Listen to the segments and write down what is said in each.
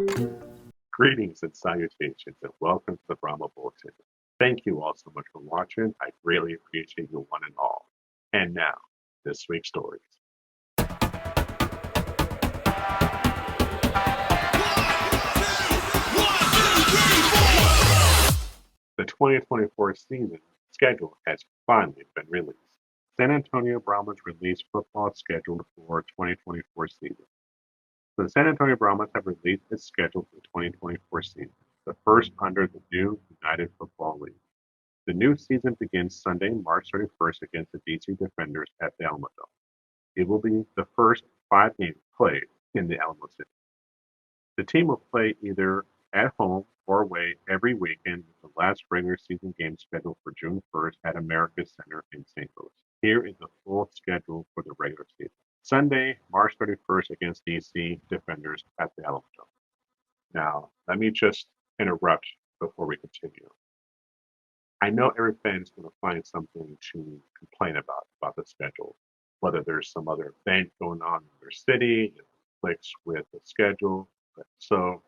Greetings and salutations, and welcome to the Brahma Bulletin. Thank you all so much for watching. I greatly appreciate you one and all. And now, this week's stories. The 2024 season schedule has finally been released. San Antonio Brahmas released football scheduled for 2024 season. So the San Antonio Brahmas have released its schedule for the 2024 season, the first under the new United Football League. The new season begins Sunday, March 31st against the DC Defenders at the Alamo Dome. It will be the first 5 games played in the Alamo City. The team will play either at home or away every weekend, with the last regular season game scheduled for June 1st at America's Center in St. Louis. Here is the full schedule for the regular season. Sunday, March 31st against DC Defenders at the Alamo Dome. Now, let me just interrupt before we continue. I know every fan is going to find something to complain about the schedule, whether there's some other event going on in their city, it conflicts with the schedule. So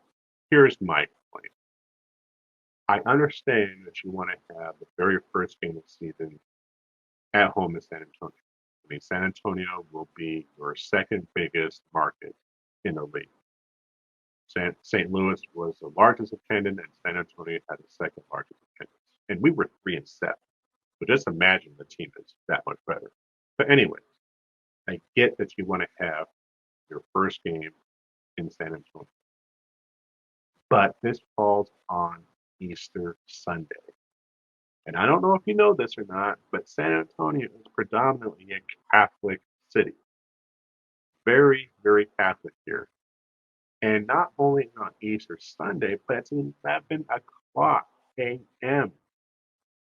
here's my complaint. I understand that you want to have the very first game of the season at home in San Antonio. I mean, San Antonio will be your second biggest market in the league. St. Louis was the largest attendance, and San Antonio had the second largest attendance. And we were 3-7. So just imagine the team is that much better. But anyway, I get that you want to have your first game in San Antonio. But this falls on Easter Sunday. And I don't know if you know this or not, but San Antonio is predominantly a Catholic city. Very, very Catholic here. And not only on Easter Sunday, but it's 11 o'clock a.m.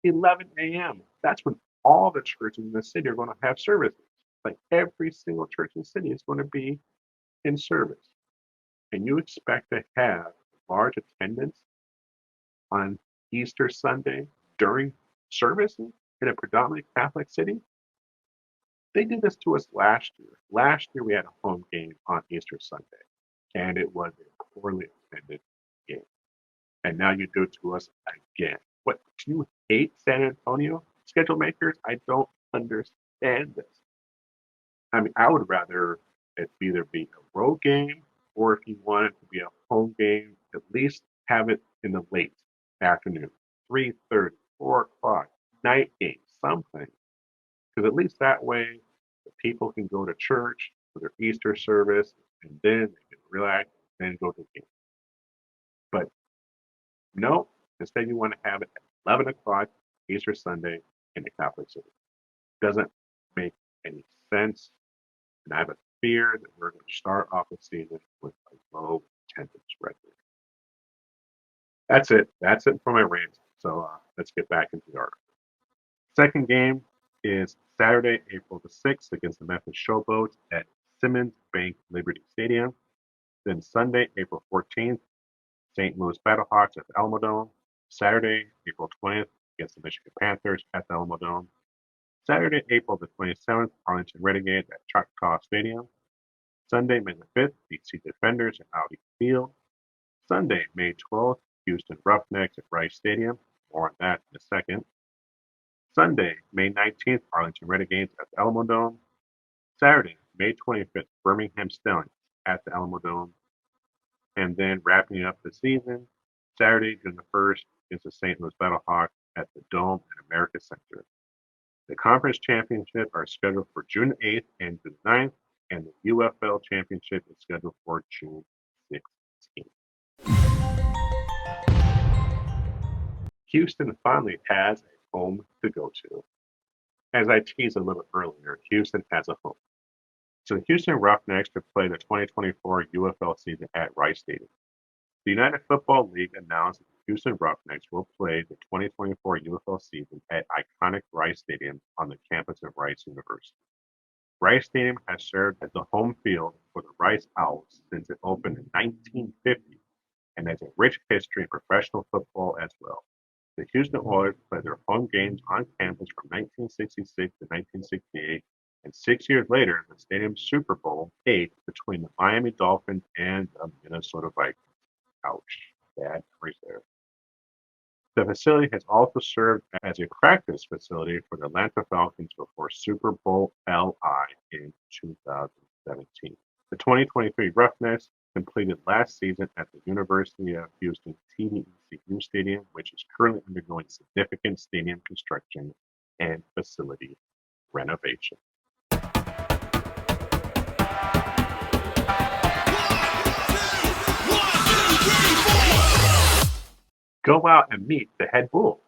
11 a.m. That's when all the churches in the city are going to have services. Like every single church in the city is going to be in service. And you expect to have large attendance on Easter Sunday during services in a predominantly Catholic city? They did this to us last year. Last year we had a home game on Easter Sunday, and it was a poorly attended game. And now you do it to us again. What, do you hate San Antonio schedule makers? I don't understand this. I mean, I would rather it either be a road game, or if you want it to be a home game, at least have it in the late afternoon, 3:30, 4 o'clock, night game, something. Because at least that way, the people can go to church for their Easter service, and then they can relax, and then go to the game. But no, instead you want to have it at 11 o'clock Easter Sunday in the Catholic city. Doesn't make any sense. And I have a fear that we're going to start off the season with a low attendance record. That's it. That's it for my rant. So let's get back into the article. Second game is Saturday, April the 6th against the Memphis Showboats at Simmons Bank Liberty Stadium. Then Sunday, April 14th, St. Louis Battlehawks at the Alamo Dome. Saturday, April 20th against the Michigan Panthers at the Alamo Dome. Saturday, April the 27th, Arlington Renegades at Choctaw Stadium. Sunday, May the 5th, DC Defenders at Audi Field. Sunday, May 12th, Houston Roughnecks at Rice Stadium. More on that in a second. Sunday, May 19th, Arlington Renegades at the Alamo Dome. Saturday, May 25th, Birmingham Stallions at the Alamo Dome. And then wrapping up the season, Saturday, June the 1st, against the St. Louis Battlehawks at the Dome at America Center. The conference championship are scheduled for June 8th and June 9th, and the UFL championship is scheduled for June 16th. Houston finally has a home to go to. As I teased a little earlier, Houston has a home. So the Houston Roughnecks to play the 2024 UFL season at Rice Stadium. The United Football League announced that the Houston Roughnecks will play the 2024 UFL season at iconic Rice Stadium on the campus of Rice University. Rice Stadium has served as the home field for the Rice Owls since it opened in 1950 and has a rich history in professional football as well. The Houston Oilers play their home games on campus from 1966 to 1968, and 6 years later, the stadium's Super Bowl VIII between the Miami Dolphins and the Minnesota Vikings. Ouch. Bad memories there. The facility has also served as a practice facility for the Atlanta Falcons before Super Bowl LI in 2017. The 2023 Roughnecks completed last season at the University of Houston TD-ECU Stadium, which is currently undergoing significant stadium construction and facility renovation. Go out and meet the head bull.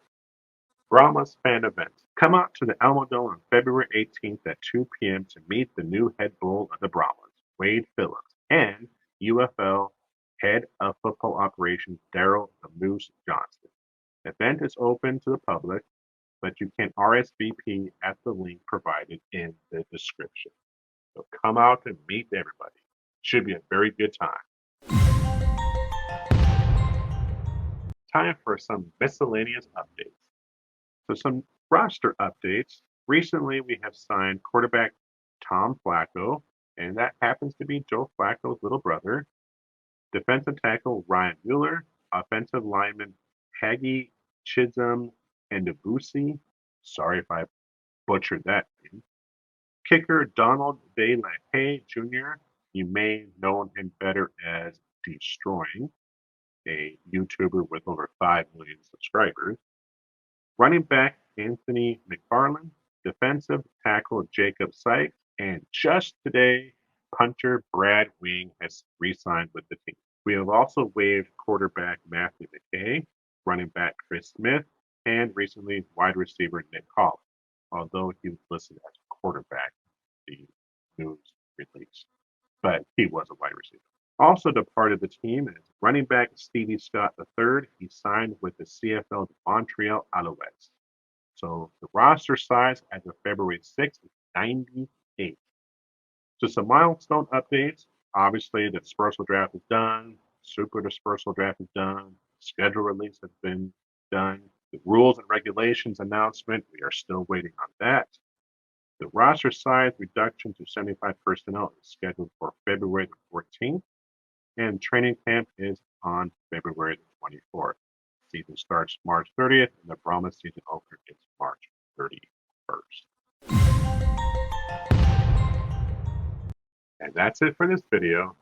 Brahmas Fan Event. Come out to the Alamodome on February 18th at 2 p.m. to meet the new head bull of the Brahmas, Wade Phillips, and UFL Head of Football Operations, Daryl the Moose Johnston. The event is open to the public, but you can RSVP at the link provided in the description. So come out and meet everybody. Should be a very good time. Time for some miscellaneous updates. So some roster updates. Recently, we have signed quarterback Tom Flacco, and that happens to be Joe Flacco's little brother. Defensive tackle Ryan Mueller, offensive lineman Peggy Chisholm and Debussy. Sorry if I butchered that name. Kicker Donald De La Haye Jr. You may know him better as Destroying, a YouTuber with over 5 million subscribers. Running back Anthony McFarland, defensive tackle Jacob Sykes, and just today, punter Brad Wing has re-signed with the team. We have also waived quarterback Matthew McKay, running back Chris Smith, and recently wide receiver Nick Collins, although he was listed as a quarterback in the news release, but he was a wide receiver. Also departed the team is running back Stevie Scott III. He signed with the CFL Montreal Alouettes. So the roster size as of February 6th is 98. So some milestone updates. Obviously, the dispersal draft is done. Super dispersal draft is done. Schedule release has been done. The rules and regulations announcement, we are still waiting on that. The roster size reduction to 75 personnel is scheduled for February the 14th. And training camp is on February the 24th. Season starts March 30th, and the Brahmas season opener is March 31st. And that's it for this video.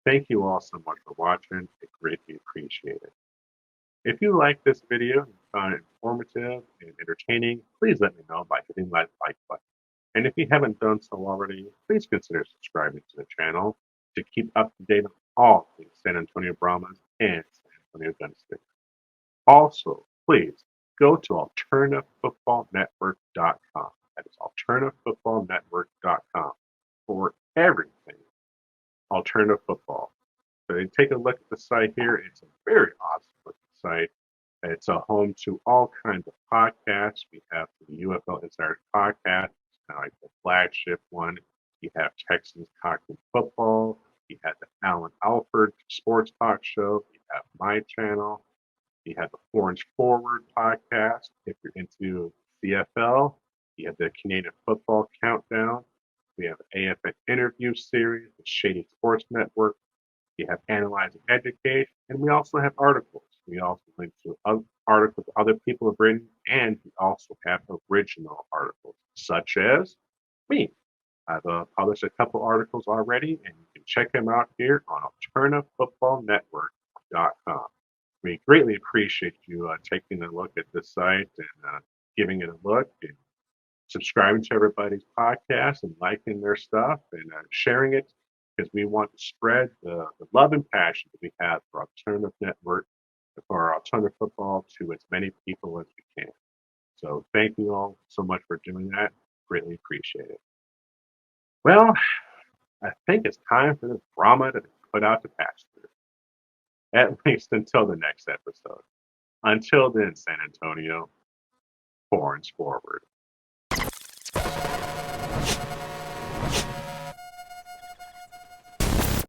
Thank you all so much for watching. I greatly appreciate it. If you like this video and found it informative and entertaining, please let me know by hitting that like button. And if you haven't done so already, please consider subscribing to the channel to keep up to date on all things San Antonio Brahmas and San Antonio Gunstick. Also, please go to alternativefootballnetwork.com. That is alternativefootballnetwork.com for everything alternative football. So take a look at the site here. It's a very awesome looking site. It's a home to all kinds of podcasts. We have the UFL Insider podcast, it's kind of like the flagship one. You have Texans Talking Football. You have the Alan Alford Sports Talk Show. You have my channel. You have the Orange Forward podcast. If you're into CFL, you have the Canadian Football Countdown. We have the AFN Interview Series, the Shady Sports Network. You have Analyze and Educate. And we also have articles. We also link to articles other people have written. And we also have original articles, such as me. I've published a couple articles already, and you can check them out here on alternativefootballnetwork.com. We greatly appreciate you taking a look at this site and giving it a look and subscribing to everybody's podcast and liking their stuff and sharing it, because we want to spread the love and passion that we have for Alternative Network, for alternative football, to as many people as we can. So thank you all so much for doing that. Greatly appreciate it. Well, I think it's time for this Brahma to put out the pasture. At least until the next episode. Until then, San Antonio, Orange Forward.